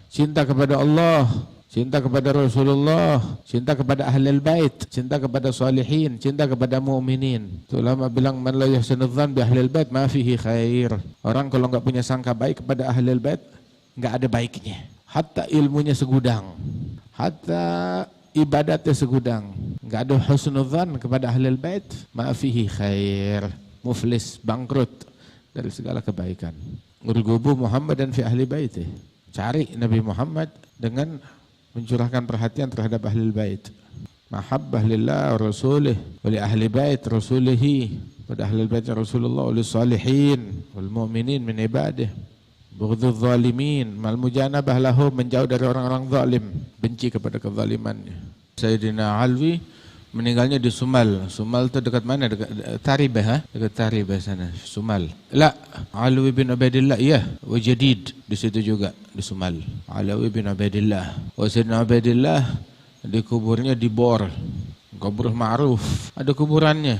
cinta kepada Allah, cinta kepada Rasulullah, cinta kepada ahlul bait, cinta kepada salihin, cinta kepada mu'minin. Itu ulama bilang man la yahsinu dzan bi ahlil bait ma fihi khair. Orang kalau enggak punya sangka baik kepada ahlul bait, enggak ada baiknya. Hatta ilmunya segudang, hatta ibadatnya segudang, enggak ada husnudzan kepada ahlul bait, ma fihi khair. Muflis, bangkrut dari segala kebaikan. Urgubu Muhammadan fi ahli baitih. Cari Nabi Muhammad dengan mencurahkan perhatian terhadap ahli bait. Mahabbah lillah wa rasulih wa li ahli bait rasulihi, pada ahli bait Rasulullah, wa li salihin wal mu'minin min ibadih. Bughdudz zalimin mal mujanabah lahum, menjauh dari orang-orang zalim, benci kepada kezalimannya. Sayyidina Alwi meninggalnya di Sumal. Sumal itu dekat mana? Dekat Taribah, ha? Dekat Taribah sana, Sumal. La, Alwi bin Ubaidillah, iya, wa Jadid di situ juga di Sumal. Alwi bin Ubaidillah. Wa Sayyidina Ubaidillah dikuburnya di Bor. Kubur ma'ruf. Ada kuburannya,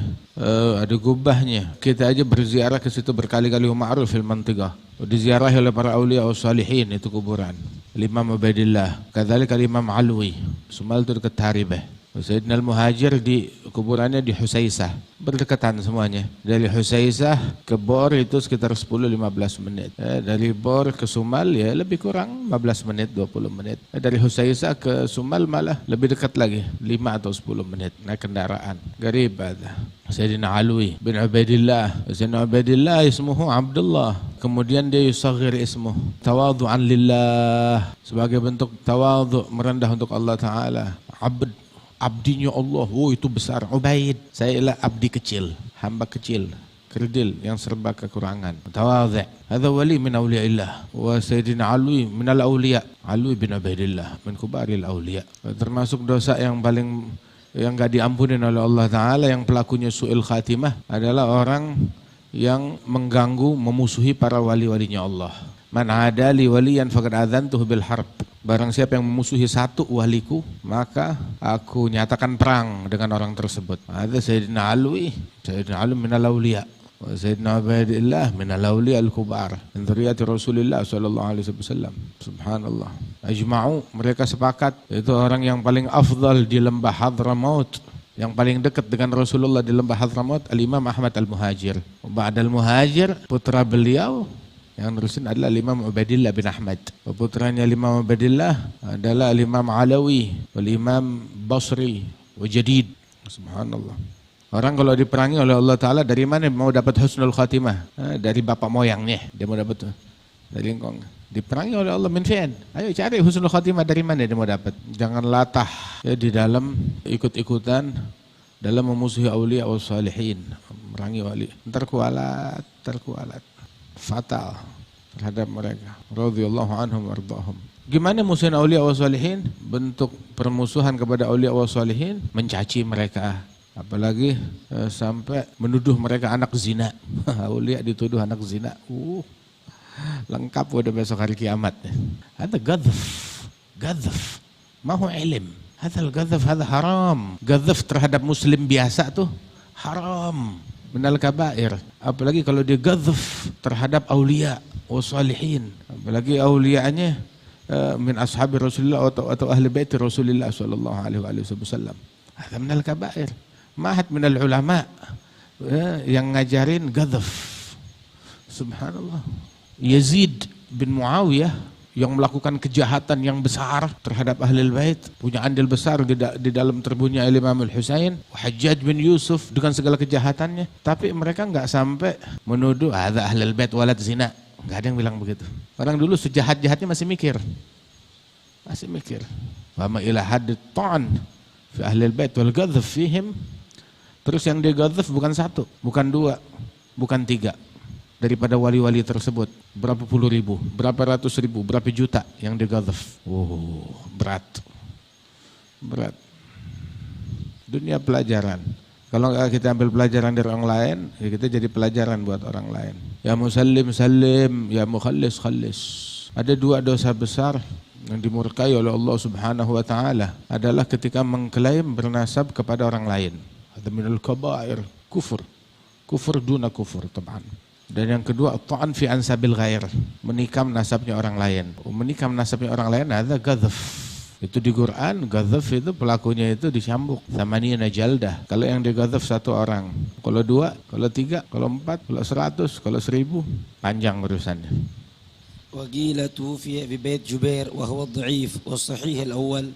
ada gubahnya. Kita aja berziarah ke situ berkali-kali, ma'ruf fil mantiqah. Diziarahi oleh para aulia wa salihin itu kuburan. Imam Ubaidillah, kadzalika Imam Alwi. Sumal itu dekat Taribah. Sayyidina Al-Muhajir di kuburannya di Husaisah, berdekatan semuanya. Dari Husaisah ke Bor itu sekitar 10-15 menit. Dari Bor ke Sumal ya lebih kurang 15 menit, 20 menit. Dari Husaisah ke Sumal malah lebih dekat lagi, 5 atau 10 menit naik kendaraan. Garib ada. Sayyidina Alwi bin Ubaidillah. Sayyidina Ubaidillah ismuhu Abdullah. Kemudian dia yusaghir ismuh tawadhu'an lillah, sebagai bentuk tawadhu, merendah untuk Allah Ta'ala. Abdinya Allah, oh itu besar. Ubaid, saya ialah abdi kecil, hamba kecil, kerdil yang serba kekurangan. Tawadhu. Hadza wali min auliyaillah. Wa Sayyidina Alwi min al-auliya. Alwi bin Ubaidillah min kubaril auliya. Termasuk dosa yang paling yang enggak diampuni oleh Allah Ta'ala, yang pelakunya su'il khatimah adalah orang yang mengganggu, memusuhi para wali-walinya Allah. Man adali waliyan faqad adzantuhu bil harb. Barang siapa yang memusuhi satu waliku, maka aku nyatakan perang dengan orang tersebut. Ada Sayyidina Alwi minal awliya, wa Sayyidina Ubaidillah minal awliya al-kubar, min dzurriyyati Rasulillah sallallahu alaihi wasallam. Subhanallah. Ajma'u, mereka sepakat itu orang yang paling afdal di lembah Hadramaut, yang paling dekat dengan Rasulullah di lembah Hadramaut, Al-Imam Ahmad Al-Muhajir. Ba'dal Muhajir, putra beliau yang nerusin adalah Imam Ubaidillah bin Ahmad. Putranya Imam Ubaidillah adalah Imam Alawi, Imam Basri, wa Jadid. Subhanallah. Orang kalau diperangi oleh Allah Ta'ala, dari mana mau dapat husnul khatimah? Dari bapak moyangnya dia mau dapat dari engkong. Diperangi oleh Allah min fi'an. Ayo cari husnul khatimah, dari mana dia mau dapat? Jangan latah ya di dalam ikut-ikutan dalam memusuhi aulia wa salihin, merangi wali. Ntar kualat. Fatal terhadap mereka. Radhiyallahu anhum wardahum. Gimana musuhin aulia wa salihin? Bentuk permusuhan kepada aulia wa salihin, mencaci mereka. Apalagi sampai menuduh mereka anak zina. Aulia dituduh anak zina. Lengkap udah besok hari kiamat. Ada gadhaf. Mahu ilim. Hadal gadhaf, hadal haram. Gadhaf terhadap muslim biasa tuh haram. Minal kabair. Apalagi kalau dia gadhaf terhadap aulia wa salihin, apalagi aulianya min ashabi Rasulullah atau ahli bait Rasulullah sallallahu alaihi wasallam. Itu minal kabair. Mahat minal ulama yang ngajarin gadhaf. Subhanallah. Yazid bin Muawiyah yang melakukan kejahatan yang besar terhadap ahlul bait, punya andil besar di dalam terbunuhnya Imam Al-Husain. Hajjaj bin Yusuf dengan segala kejahatannya, tapi mereka enggak sampai menuduh hadza ahlul bait walad zina. Enggak ada yang bilang begitu. Orang dulu sejahat-jahatnya masih mikir. Wa ma ila hadd ta'an fi ahlul bait wal ghadhf fihim. Terus yang dia ghadhf bukan satu, bukan dua, bukan tiga. Daripada wali-wali tersebut, berapa puluh ribu, berapa ratus ribu, berapa juta yang digadhaf. Berat. Dunia pelajaran. Kalau kita ambil pelajaran dari orang lain, ya kita jadi pelajaran buat orang lain. Ya musallim salim, ya mukhallis khallis. Ada dua dosa besar yang dimurkai oleh Allah Subhanahu wa Ta'ala adalah ketika mengklaim bernasab kepada orang lain. Ada minul kabair, kufur duna kufur taban. Dan yang kedua, ta'an fi ansabil ghair, menikam nasabnya orang lain. Menikam nasabnya orang lain ada ghadhaf. Itu di Quran, ghadhaf itu pelakunya itu dicambuk thamaniyana jaldah. Kalau yang dighadhaf satu orang, kalau dua, kalau tiga, kalau empat, kalau 100, kalau 1000, panjang urusannya. وقيل توفي ببيت جبير وهو الضعيف والصحيح الأول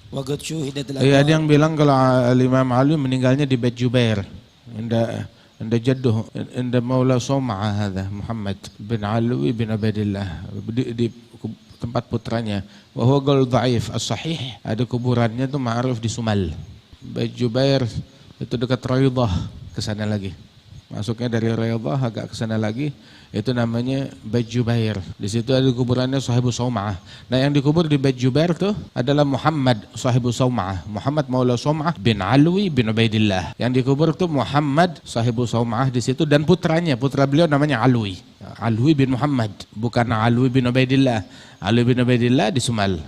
وقد شوهدت Ada yang bilang kalau Imam Ali meninggalnya di Bait Jubair. Inda jadduh, inda Maula Som'ah hadha Muhammad bin Alwi bin Ubaidillah, di tempat putranya. Wa huwa qaul dhaif, as-sahih ada kuburannya itu ma'ruf di Sumal. Bait Jubair itu dekat Raidah, ke sana lagi. Masuknya dari Raidah agak ke sana lagi, itu namanya Bait Jubair. Di situ ada kuburannya Sahibu Som'ah. Nah, yang dikubur di Bait Jubair tuh adalah Muhammad Sahibu Som'ah, Muhammad Maula Som'ah bin Alwi bin Ubaidillah. Yang dikubur tuh Muhammad Sahibu Som'ah di situ dan putranya, putra beliau namanya Alwi. Alwi bin Muhammad, bukan Alwi bin Ubaidillah. Alwi bin Ubaidillah di Sumal,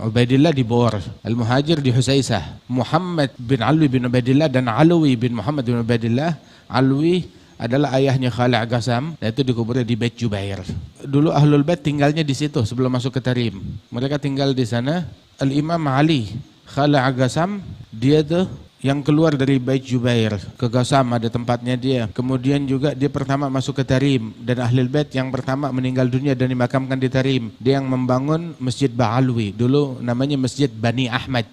Ubaidillah di Bor, Al-Muhajir di Husaisah. Muhammad bin Alwi bin Ubaidillah dan Alwi bin Muhammad bin Ubaidillah. Alwi adalah ayahnya Khalid Ghasam, dan itu dikuburnya di Bait Jubair. Dulu Ahlul Bait tinggalnya di situ sebelum masuk ke Tarim. Mereka tinggal di sana. Al-Imam Ali Khalid Ghasam, dia tuh yang keluar dari Bait Jubair ke Ghasam, ada tempatnya dia. Kemudian juga dia pertama masuk ke Tarim, dan Ahlul Bait yang pertama meninggal dunia dan dimakamkan di Tarim. Dia yang membangun Masjid Ba'alwi. Dulu namanya Masjid Bani Ahmad.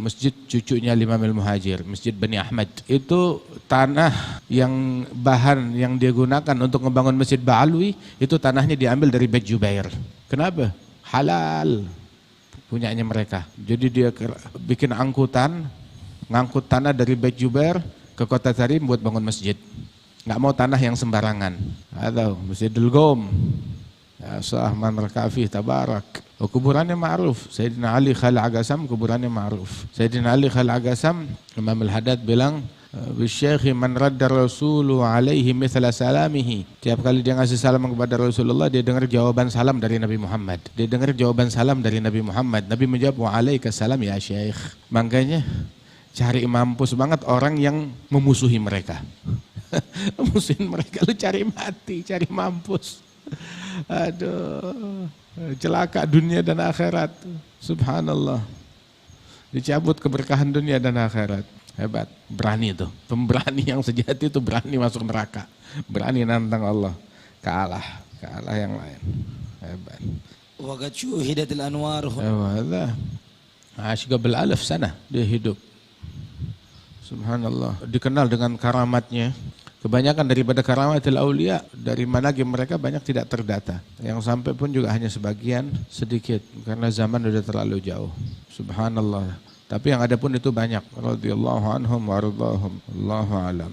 Masjid cucunya Imam Al-Muhajir, Masjid Bani Ahmad. Itu tanah yang bahan yang dia gunakan untuk membangun Masjid Ba'alwi, itu tanahnya diambil dari Bait Jubair. Kenapa? Halal punyanya mereka. Jadi dia bikin angkutan, ngangkut tanah dari Bait Jubair ke kota Tarim buat bangun masjid. Nggak mau tanah yang sembarangan. Atau Masjidul Gom, ya Sahman Rakafi Tabarak. Kuburannya ma'ruf. Sayyidina Ali Khalid Ghasam kuburannya ma'ruf. Sayyidina Ali Khalid Ghasam, Imam Al-Haddad bilang, bisyekhi man radda rasulu alaihi mithla salamihi. Tiap kali dia ngasih salam kepada Rasulullah, dia dengar jawaban salam dari Nabi Muhammad. Dia dengar jawaban salam dari Nabi Muhammad. Nabi menjawab, wa alaikassalam ya syekh. Makanya cari mampus banget orang yang memusuhi mereka. Memusuhin mereka, lu cari mati, cari mampus. Aduh, celaka dunia dan akhirat. Subhanallah. Dicabut keberkahan dunia dan akhirat. Hebat, berani itu. Pemberani yang sejati itu berani masuk neraka. Berani nantang Allah. Kalah yang lain. Hebat. وقد شوهدت الأنوار. Hebat. Asyik bil-alaf sana dia hidup. Subhanallah. Dikenal dengan karamatnya. Kebanyakan daripada karamatil aulia dari manaqib mereka banyak tidak terdata. Yang sampai pun juga hanya sebagian sedikit karena zaman sudah terlalu jauh. Subhanallah. Tapi yang ada pun itu banyak. Radhiyallahu anhum wa ardhahum. Allahu a'lam.